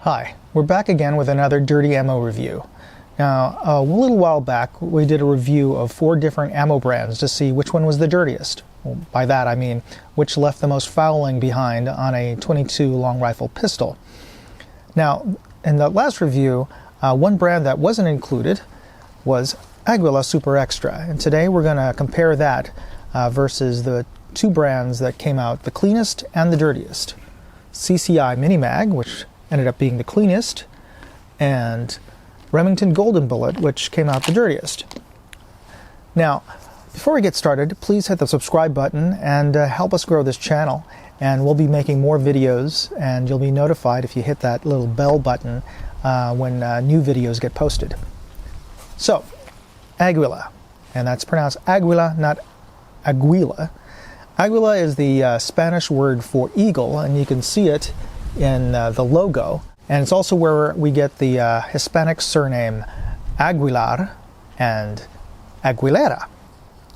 Hi, we're back again with another dirty ammo review. Now, a little while back we did a review of 4 different ammo brands to see which one was the dirtiest. Well, by that I mean which left the most fouling behind on a .22 long rifle pistol. Now, in the last review, one brand that wasn't included was Aguila Super Extra, and today we're going to compare that versus the 2 brands that came out the cleanest and the dirtiest. CCI Mini Mag, which ended up being the cleanest, and Remington Golden Bullet, which came out the dirtiest. Now, before we get started, please hit the subscribe button and help us grow this channel. And we'll be making more videos, and you'll be notified if you hit that little bell button when new videos get posted. So, Aguila, and that's pronounced Aguila, not Aguila. Aguila is the Spanish word for eagle, and you can see it in the logo, and it's also where we get the Hispanic surname Aguilar and Aguilera.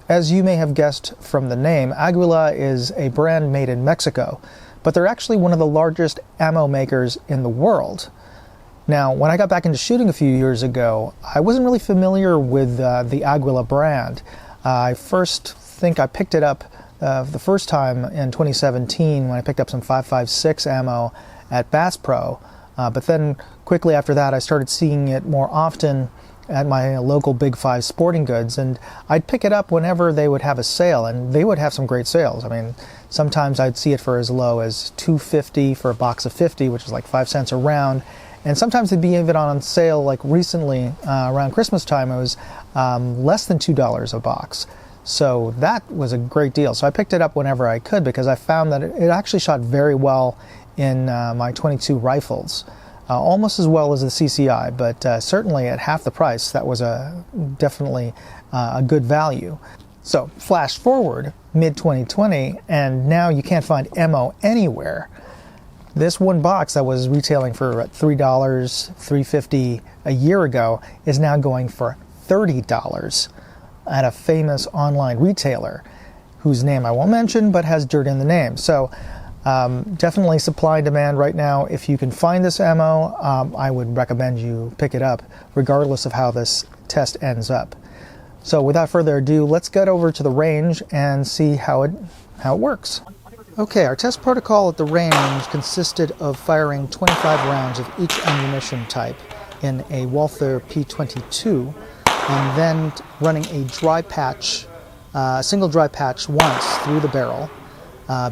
As you may have guessed from the name, Aguila is a brand made in Mexico, but they're actually one of the largest ammo makers in the world. Now, when I got back into shooting a few years ago, I wasn't really familiar with the Aguila brand. I first think I picked it up the first time in 2017 when I picked up some 5.56 ammo at Bass Pro, but then quickly after that I started seeing it more often at my local Big 5 sporting goods, and I'd pick it up whenever they would have a sale, and they would have some great sales. I mean, sometimes I'd see it for as low as $2.50 for a box of 50, which is like 5 cents a round, and sometimes it'd be even on sale, like recently around Christmas time it was less than $2 a box. So that was a great deal. So I picked it up whenever I could because I found that it actually shot very well in my .22 rifles. Almost as well as the CCI, but certainly at half the price, that was definitely a good value. So flash forward mid-2020, and now you can't find ammo anywhere. This one box that was retailing for $3, $3.50 a year ago is now going for $30 at a famous online retailer whose name I won't mention but has dirt in the name. So definitely supply and demand right now. If you can find this ammo, I would recommend you pick it up regardless of how this test ends up. So without further ado, let's get over to the range and see how it works. Okay, our test protocol at the range consisted of firing 25 rounds of each ammunition type in a Walther P22 and then running a dry patch, a single dry patch once through the barrel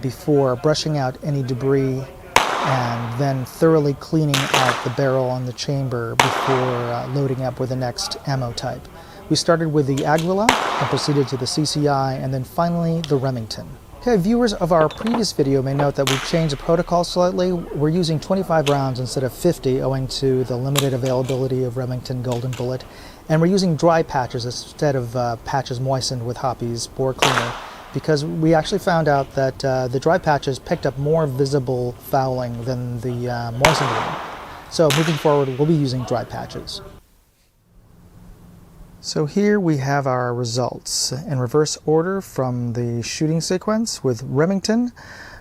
before brushing out any debris and then thoroughly cleaning out the barrel and the chamber before loading up with the next ammo type. We started with the Aguila and proceeded to the CCI and then finally the Remington. Okay, viewers of our previous video may note that we've changed the protocol slightly. We're using 25 rounds instead of 50 owing to the limited availability of Remington Golden Bullet, and we're using dry patches instead of patches moistened with Hoppy's bore cleaner, because we actually found out that the dry patches picked up more visible fouling than the moistened one. So moving forward, we'll be using dry patches. So here we have our results in reverse order from the shooting sequence, with Remington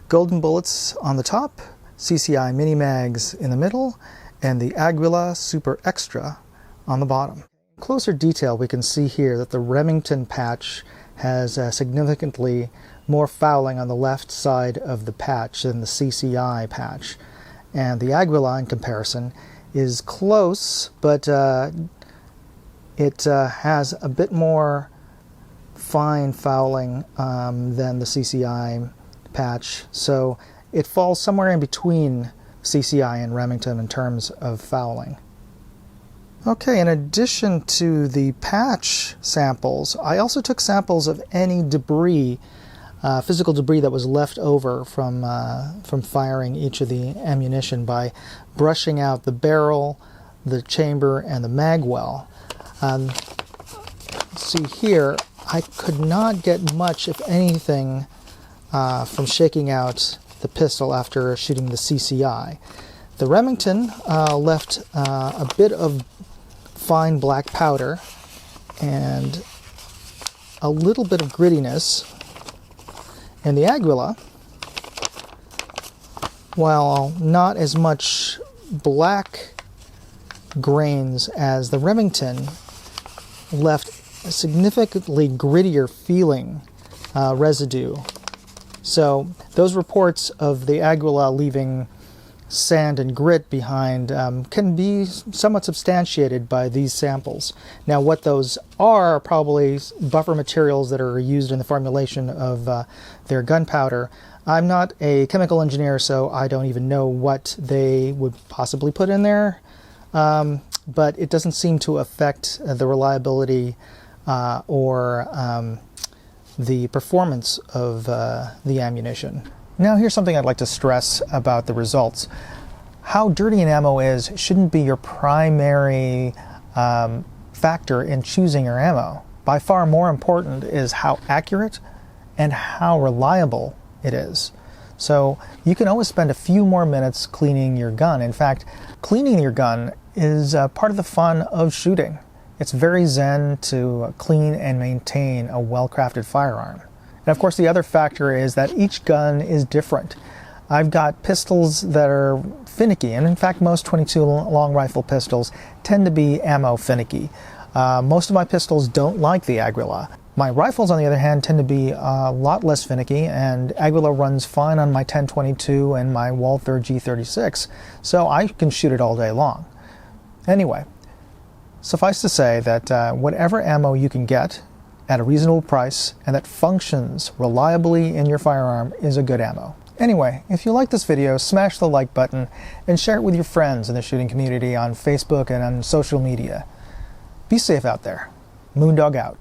Golden Bullets on the top, CCI Mini Mags in the middle, and the Aguila Super Extra on the bottom. In closer detail, we can see here that the Remington patch has significantly more fouling on the left side of the patch than the CCI patch. And the Aguila, in comparison, is close, but it has a bit more fine fouling than the CCI patch. So it falls somewhere in between CCI and Remington in terms of fouling. Okay, in addition to the patch samples, I also took samples of any debris, physical debris that was left over from firing each of the ammunition by brushing out the barrel, the chamber, and the mag well. See here, I could not get much, if anything, from shaking out the pistol after shooting the CCI. The Remington left a bit of fine black powder and a little bit of grittiness, and the Aguila, while not as much black grains, as the Remington left a significantly grittier feeling residue. So those reports of the Aguila leaving sand and grit behind can be somewhat substantiated by these samples. Now, what those are probably buffer materials that are used in the formulation of their gunpowder. I'm not a chemical engineer, so I don't even know what they would possibly put in there, but it doesn't seem to affect the reliability or the performance of the ammunition. Now, here's something I'd like to stress about the results. How dirty an ammo is shouldn't be your primary factor in choosing your ammo. By far more important is how accurate and how reliable it is. So you can always spend a few more minutes cleaning your gun. In fact, cleaning your gun is part of the fun of shooting. It's very zen to clean and maintain a well-crafted firearm. And of course, the other factor is that each gun is different. I've got pistols that are finicky, and in fact, most 22 long rifle pistols tend to be ammo finicky. Most of my pistols don't like the Aguila. My rifles, on the other hand, tend to be a lot less finicky, and Aguila runs fine on my 1022 and my Walther G36, so I can shoot it all day long. Anyway, suffice to say that whatever ammo you can get at a reasonable price and that functions reliably in your firearm is a good ammo. Anyway, if you like this video, smash the like button and share it with your friends in the shooting community on Facebook and on social media. Be safe out there. Moondog out.